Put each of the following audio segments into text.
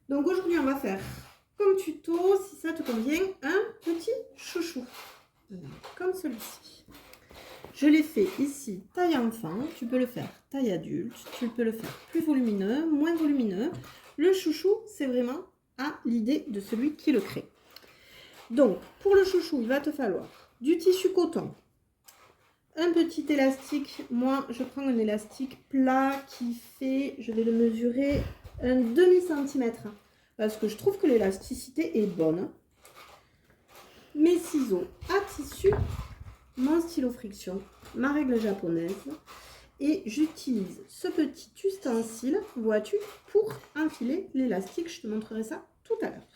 Donc aujourd'hui, on va faire comme tuto, si ça te convient, un petit chouchou. Comme celui-ci. Je l'ai fait ici taille enfant, tu peux le faire taille adulte, tu peux le faire plus volumineux, moins volumineux. Le chouchou, c'est vraiment à l'idée de celui qui le crée. Donc, pour le chouchou, il va te falloir du tissu coton, un petit élastique. Moi, je prends un élastique plat qui fait, je vais le mesurer, un demi-centimètre. Parce que je trouve que l'élasticité est bonne. Mes ciseaux à tissu, mon stylo friction, ma règle japonaise. Et j'utilise ce petit ustensile, vois-tu, pour enfiler l'élastique. Je te montrerai ça tout à l'heure.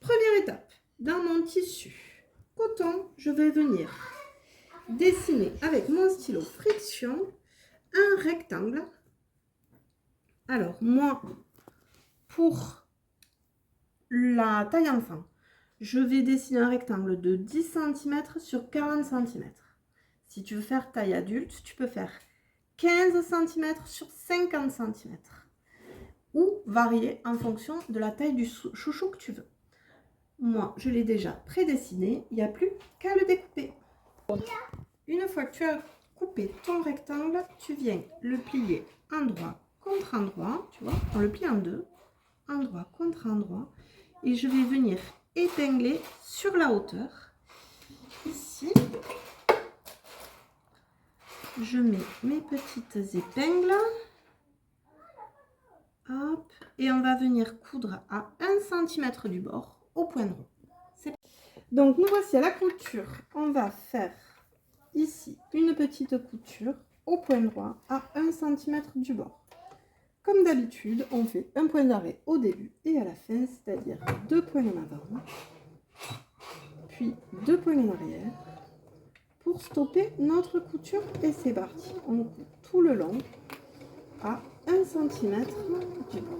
Première étape, dans mon tissu coton, je vais venir dessiner avec mon stylo friction un rectangle. Alors, moi, pour la taille enfant, je vais dessiner un rectangle de 10 cm sur 40 cm. Si tu veux faire taille adulte, tu peux faire 15 cm sur 50 cm. Ou varier en fonction de la taille du chouchou que tu veux. Moi, je l'ai déjà prédessiné, il n'y a plus qu'à le découper. Une fois que tu as coupé ton rectangle, tu viens le plier endroit contre endroit, tu vois, on le plie en deux, endroit contre endroit, et je vais venir épingler sur la hauteur. Ici, je mets mes petites épingles, hop, et on va venir coudre à 1 cm du bord au point rond. Donc nous voici à la couture. On va faire ici une petite couture au point droit à 1 cm du bord. Comme d'habitude, on fait un point d'arrêt au début et à la fin, c'est-à-dire 2 points en avant, puis 2 points en arrière pour stopper notre couture. Et c'est parti, on coupe tout le long à 1 cm du bord.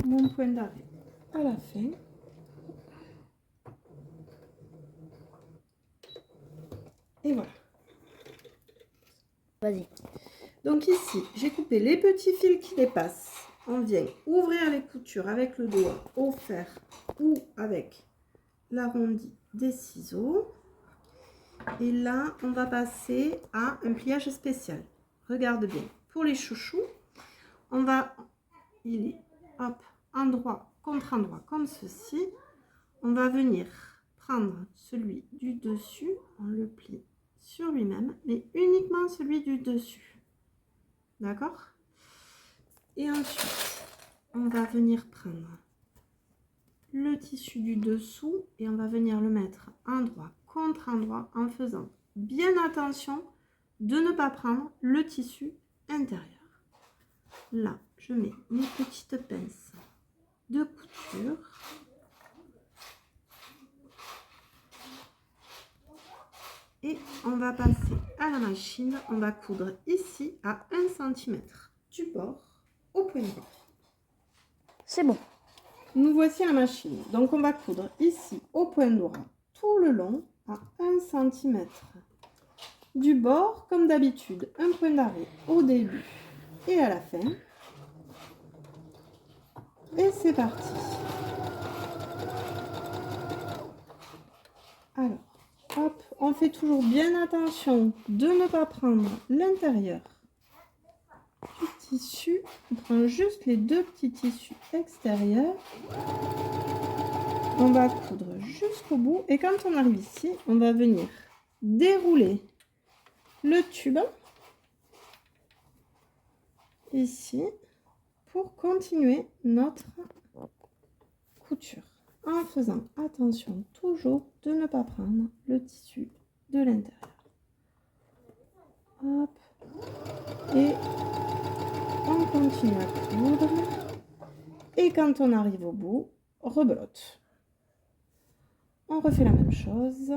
Mon point d'arrêt à la fin. Et voilà. Vas-y. Donc ici, j'ai coupé les petits fils qui dépassent. On vient ouvrir les coutures avec le doigt au fer ou avec l'arrondi des ciseaux. Et là, on va passer à un pliage spécial. Regarde bien. Pour les chouchous, on va, il est hop, endroit contre endroit comme ceci. On va venir prendre celui du dessus, on le plie sur lui-même, mais uniquement celui du dessus. D'accord? Et ensuite, on va venir prendre le tissu du dessous et on va venir le mettre endroit contre endroit en faisant bien attention de ne pas prendre le tissu intérieur. Là, je mets mes petites pinces de couture. Et on va passer à la machine. On va coudre ici à 1 cm du bord au point droit. C'est bon. Nous voici à la machine. Donc on va coudre ici au point droit tout le long à 1 cm du bord. Comme d'habitude, un point d'arrêt au début et à la fin. Et c'est parti. Alors, hop, on fait toujours bien attention de ne pas prendre l'intérieur du tissu. On prend juste les deux petits tissus extérieurs. On va coudre jusqu'au bout et quand on arrive ici, on va venir dérouler le tube ici pour continuer notre couture en faisant attention toujours de ne pas prendre le tissu de l'intérieur. Hop, et on continue à coudre et quand on arrive au bout, rebelote. On refait la même chose.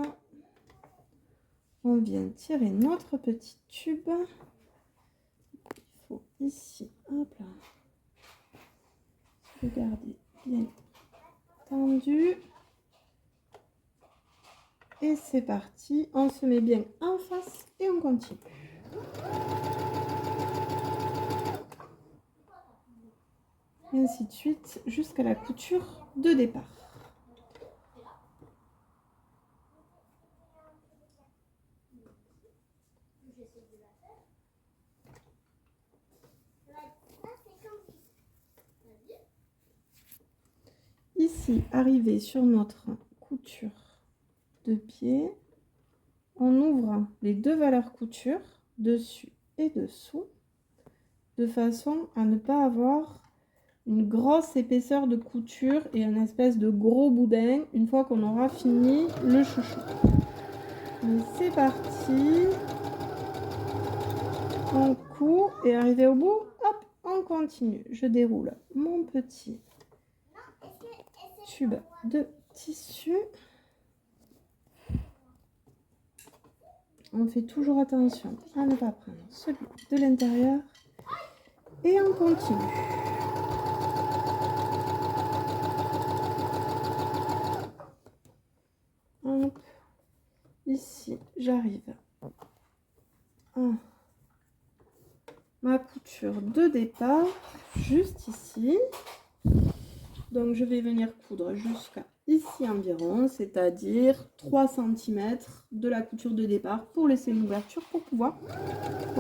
On vient tirer notre petit tube. Il faut ici, hop là, regarder bien tendu. Et c'est parti, on se met bien en face et on continue. Et ainsi de suite jusqu'à la couture de départ. Ici, arrivé sur notre couture de pied, on ouvre les deux valeurs couture, dessus et dessous, de façon à ne pas avoir une grosse épaisseur de couture et un espèce de gros boudin une fois qu'on aura fini le chouchou. C'est parti, on coud et arrivé au bout, hop, on continue. Je déroule mon petit tube de tissu. On fait toujours attention à ne pas prendre celui de l'intérieur et on continue. Hop. Ici, j'arrive à ma couture de départ, juste ici. Donc, je vais venir coudre jusqu'à ici environ, c'est-à-dire 3 cm de la couture de départ pour laisser une ouverture pour pouvoir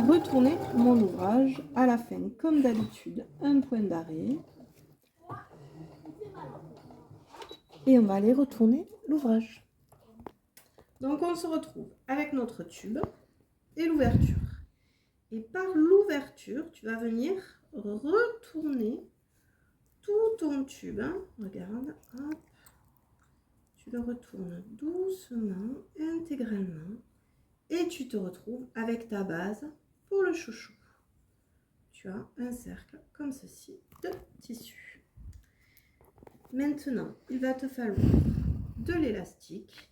retourner mon ouvrage à la fin. Comme d'habitude, un point d'arrêt. Et on va aller retourner l'ouvrage. Donc, on se retrouve avec notre tube et l'ouverture. Et par l'ouverture, tu vas venir retourner tout ton tube. Hein. Regarde, hop. Tu le retournes doucement, intégralement. Et tu te retrouves avec ta base pour le chouchou. Tu as un cercle comme ceci de tissu. Maintenant, il va te falloir de l'élastique.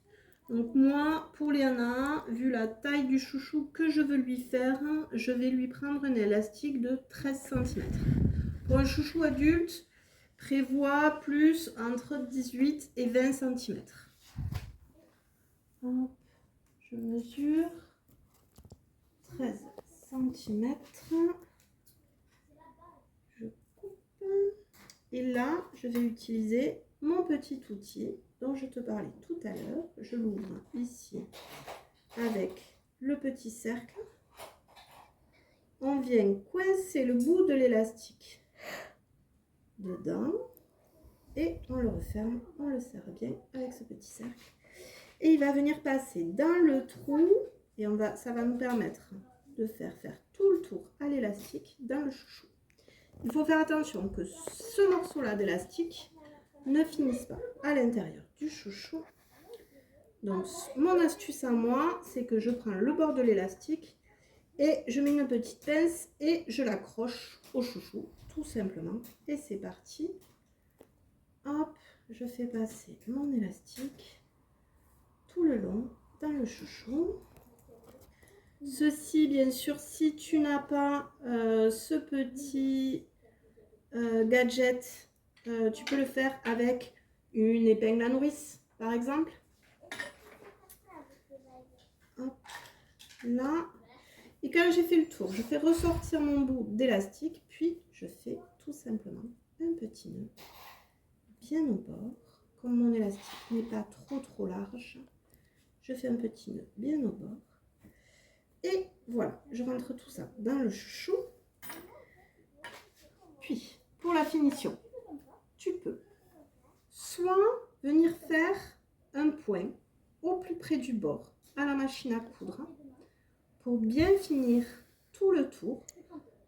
Donc moi, pour Léana, vu la taille du chouchou que je veux lui faire, je vais lui prendre un élastique de 13 cm. Pour un chouchou adulte, prévois plus entre 18 et 20 cm. Hop, je mesure 13 cm. Je coupe. Et là, je vais utiliser mon petit outil dont je te parlais tout à l'heure. Je l'ouvre ici avec le petit cercle. On vient coincer le bout de l'élastique dedans et on le referme, on le serre bien avec ce petit cercle. Et il va venir passer dans le trou et ça va nous permettre de faire tout le tour à l'élastique dans le chouchou. Il faut faire attention que ce morceau-là d'élastique ne finisse pas à l'intérieur du chouchou. Donc, mon astuce à moi, c'est que je prends le bord de l'élastique et je mets une petite pince et je l'accroche au chouchou, tout simplement. Et c'est parti. Hop, je fais passer mon élastique tout le long dans le chouchou. Ceci, bien sûr, si tu n'as pas ce petit gadget, tu peux le faire avec une épingle à nourrice, par exemple. Hop, là. Et quand j'ai fait le tour, je fais ressortir mon bout d'élastique, puis je fais tout simplement un petit nœud bien au bord. Comme mon élastique n'est pas trop large, je fais un petit nœud bien au bord. Et voilà, je rentre tout ça dans le chouchou. Puis, pour la finition, tu peux soit venir faire un point au plus près du bord à la machine à coudre pour bien finir tout le tour,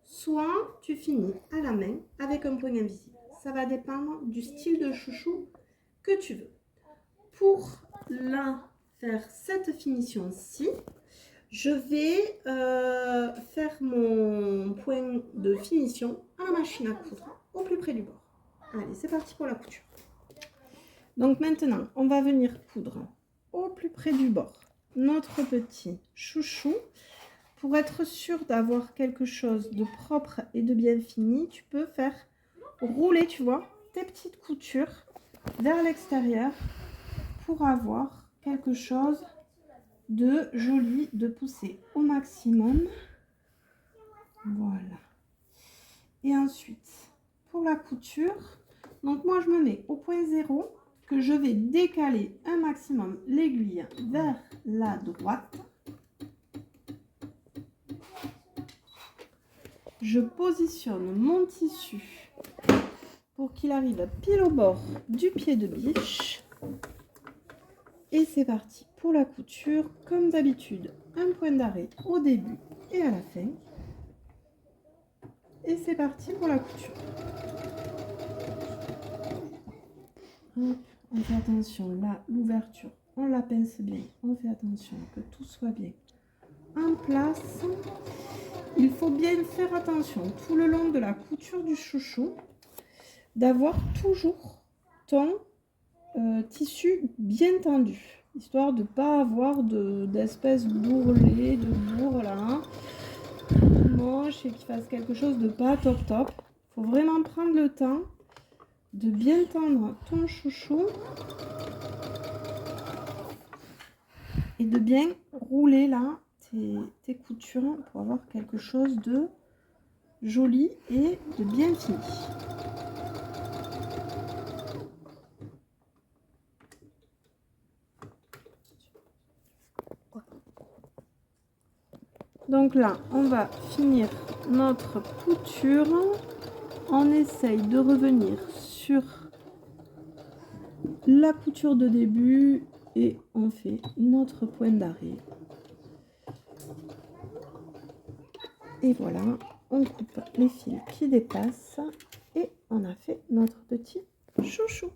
soit tu finis à la main avec un point invisible. Ça va dépendre du style de chouchou que tu veux. Pour faire cette finition-ci, je vais faire mon point de finition à la machine à coudre au plus près du bord. Allez, c'est parti pour la couture. Donc maintenant, on va venir coudre au plus près du bord notre petit chouchou. Pour être sûr d'avoir quelque chose de propre et de bien fini, tu peux faire rouler, tu vois, tes petites coutures vers l'extérieur pour avoir quelque chose de joli, de pousser au maximum. Voilà. Et ensuite, pour la couture, donc moi je me mets au point 0 que je vais décaler un maximum l'aiguille vers la droite. Je positionne mon tissu pour qu'il arrive pile au bord du pied de biche. Et c'est parti pour la couture. Comme d'habitude, un point d'arrêt au début et à la fin. Et c'est parti pour la couture. Hop, on fait attention, là, l'ouverture, on la pince bien. On fait attention que tout soit bien en place. Il faut bien faire attention tout le long de la couture du chouchou d'avoir toujours ton tissu bien tendu, histoire de ne pas avoir d'espèce d'ourlet, de bourre là, moche et qu'il fasse quelque chose de pas top top. Il faut vraiment prendre le temps de bien tendre ton chouchou et de bien rouler là tes coutures pour avoir quelque chose de joli et de bien fini. Donc là, on va finir notre couture. On essaye de revenir sur la couture de début et on fait notre point d'arrêt. Et voilà, on coupe les fils qui dépassent et on a fait notre petit chouchou.